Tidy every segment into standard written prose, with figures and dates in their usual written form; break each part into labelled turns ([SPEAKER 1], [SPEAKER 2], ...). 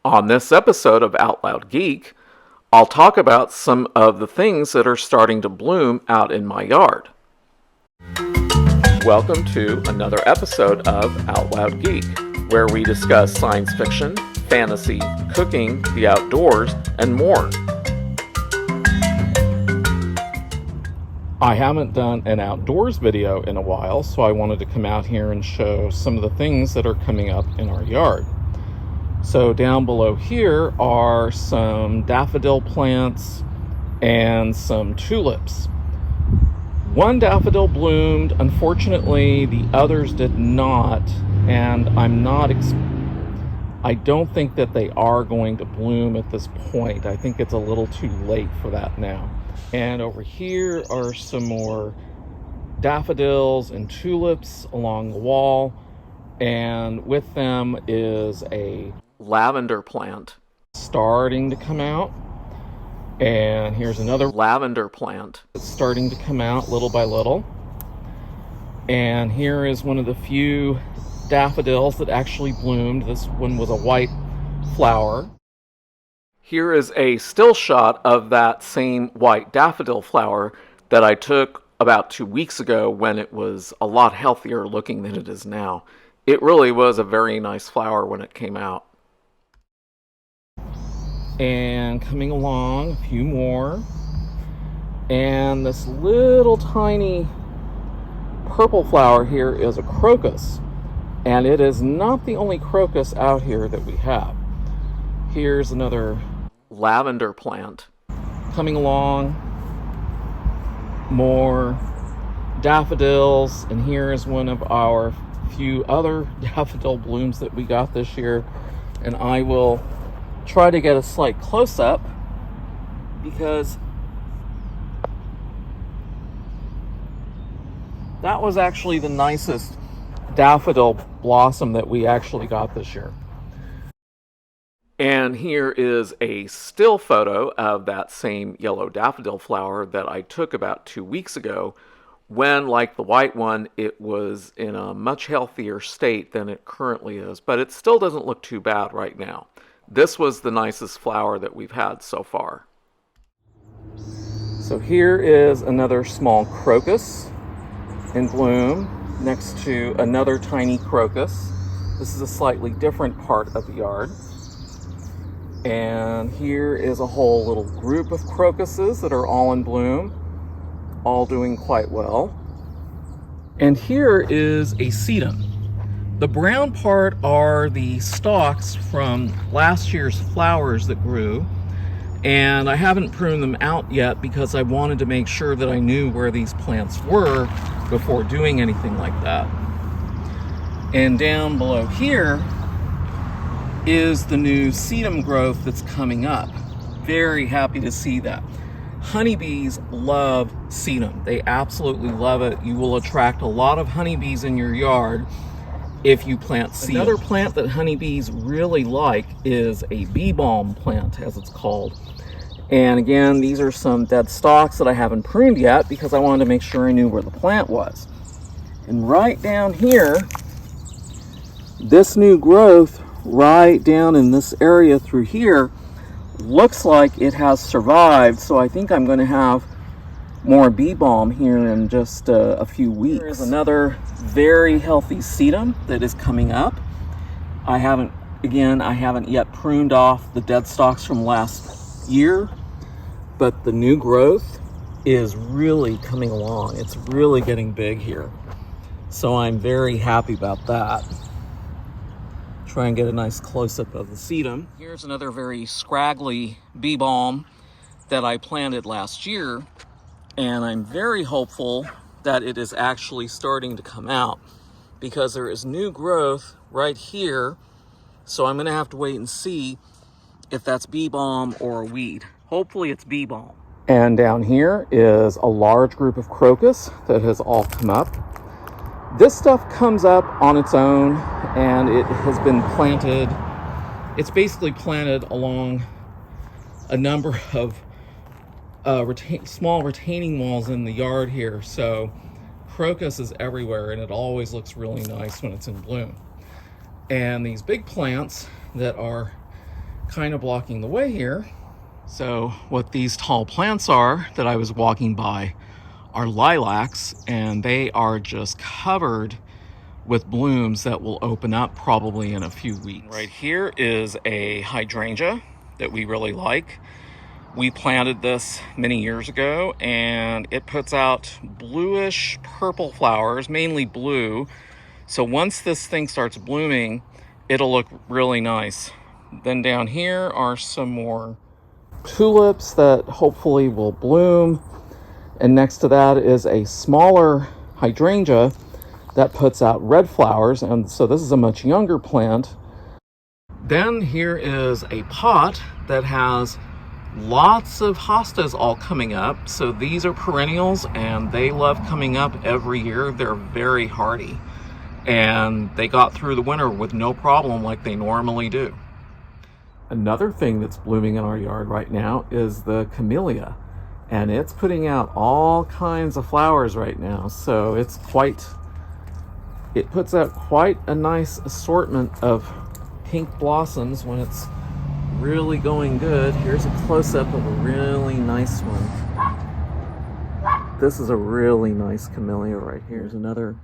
[SPEAKER 1] On this episode of Out Loud Geek, I'll talk about some of the things that are starting to bloom out in my yard. Welcome to another episode of Out Loud Geek, where we discuss science fiction, fantasy, cooking, the outdoors, and more. I haven't done an outdoors video in a while, so I wanted to come out here and show some of the things that are coming up in our yard. So down below here are some daffodil plants and some tulips. One daffodil bloomed. Unfortunately, the others did not, and I don't think that they are going to bloom at this point. I think it's a little too late for that now. And over here are some more daffodils and tulips along the wall, and with them is a lavender plant starting to come out. And here's another lavender plant that's starting to come out little by little. And here is one of the few daffodils that actually bloomed. This one was a white flower. Here is a still shot of that same white daffodil flower that I took about 2 weeks ago when it was a lot healthier looking than it is now. It really was a very nice flower when it came out. And coming along, a few more. And this little tiny purple flower here is a crocus. And it is not the only crocus out here that we have. Here's another lavender plant. Coming along, more daffodils. And here is one of our few other daffodil blooms that we got this year. And I will try to get a slight close-up because that was actually the nicest daffodil blossom that we actually got this year. And here is a still photo of that same yellow daffodil flower that I took about 2 weeks ago when, like the white one, it was in a much healthier state than it currently is, but it still doesn't look too bad right now. This was the nicest flower that we've had so far. So here is another small crocus in bloom next to another tiny crocus. This is a slightly different part of the yard. And here is a whole little group of crocuses that are all in bloom, all doing quite well. And here is a sedum. The brown part are the stalks from last year's flowers that grew, and I haven't pruned them out yet because I wanted to make sure that I knew where these plants were before doing anything like that. And down below here is the new sedum growth that's coming up. Very happy to see that. Honeybees love sedum. They absolutely love it. You will attract a lot of honeybees in your yard if you plant sedum. Another plant that honeybees really like is a bee balm plant, as it's called. And again, these are some dead stalks that I haven't pruned yet because I wanted to make sure I knew where the plant was. And right down here, this new growth right down in this area through here looks like it has survived, so I think I'm going to have more bee balm here in just a few weeks. There's another very healthy sedum that is coming up. I haven't yet pruned off the dead stalks from last year, but the new growth is really coming along. It's really getting big here. So I'm very happy about that. Try and get a nice close-up of the sedum. Here's another very scraggly bee balm that I planted last year, and I'm very hopeful that it is actually starting to come out because there is new growth right here. So I'm going to have to wait and see if that's bee balm or a weed. Hopefully it's bee balm. And down here is a large group of crocus that has all come up. This stuff comes up on its own, and it has been planted. It's basically planted along a number of small retaining walls in the yard here. So crocus is everywhere, and it always looks really nice when it's in bloom. And these big plants that are kind of blocking the way here. So what these tall plants are that I was walking by are lilacs, and they are just covered with blooms that will open up probably in a few weeks. Right here is a hydrangea that we really like. We planted this many years ago, and it puts out bluish purple flowers, mainly blue. So once this thing starts blooming, it'll look really nice. Then down here are some more tulips that hopefully will bloom. And next to that is a smaller hydrangea that puts out red flowers. And so this is a much younger plant. Then here is a pot that has lots of hostas all coming up. So these are perennials, and they love coming up every year. They're very hardy, and they got through the winter with no problem like they normally do. Another thing that's blooming in our yard right now is the camellia, and it's putting out all kinds of flowers right now. So it puts out quite a nice assortment of pink blossoms when it's really going good. Here's a close-up of a really nice one. This is a really nice camellia right here. Here's another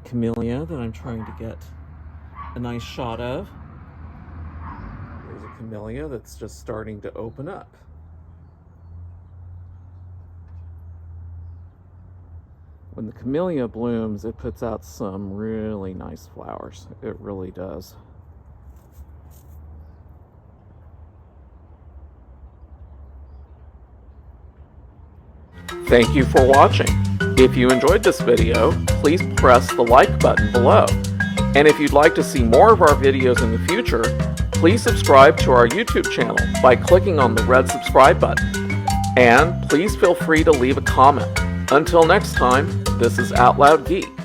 [SPEAKER 1] camellia that I'm trying to get a nice shot of. There's a camellia that's just starting to open up. When the camellia blooms, it puts out some really nice flowers. It really does. Thank you for watching. If you enjoyed this video, please press the like button below. And if you'd like to see more of our videos in the future, please subscribe to our YouTube channel by clicking on the red subscribe button. And please feel free to leave a comment. Until next time, this is Out Loud Geek.